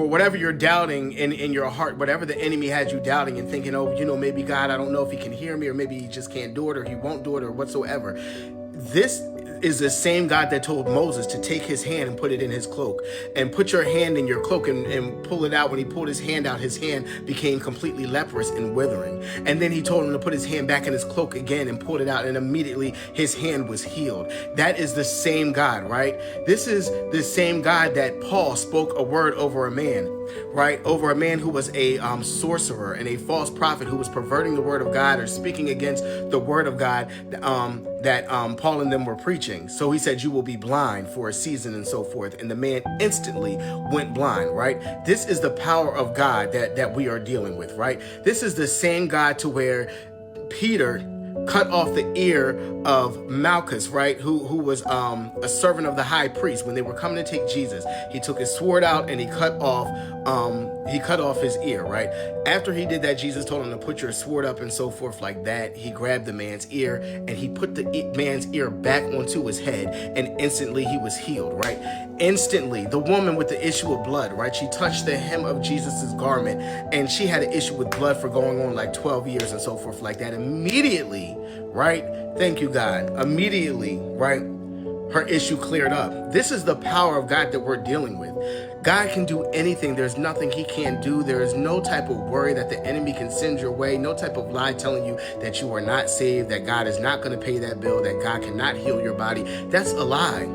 for whatever you're doubting in your heart, whatever the enemy has you doubting and thinking, oh, maybe God, I don't know if he can hear me, or maybe he just can't do it, or he won't do it, or whatsoever. This is the same God that told Moses to take his hand and put it in his cloak, and put your hand in your cloak and pull it out. When he pulled his hand out, his hand became completely leprous and withering. And then he told him to put his hand back in his cloak again and pulled it out, and immediately his hand was healed. That is the same God, right? This is the same God that Paul spoke a word over a man, right? Over a man who was a sorcerer and a false prophet who was perverting the word of God, or speaking against the word of God that Paul and them were preaching. So he said, you will be blind for a season and so forth. And the man instantly went blind, right? This is the power of God that we are dealing with, right? This is the same God to where Peter cut off the ear of Malchus, right? Who was a servant of the high priest. When they were coming to take Jesus, he took his sword out and he cut off his ear, right? After he did that, Jesus told him to put your sword up and so forth like that. He grabbed the man's ear and he put the man's ear back onto his head, and instantly he was healed, right? Instantly. The woman with the issue of blood, right? She touched the hem of Jesus's garment, and she had an issue with blood for going on like 12 years and so forth like that. Immediately, right? Thank you, God. Immediately, right? Her issue cleared up. This is the power of God that we're dealing with. God can do anything. There's nothing he can't do. There is no type of worry that the enemy can send your way. No type of lie telling you that you are not saved, that God is not going to pay that bill, that God cannot heal your body. That's a lie.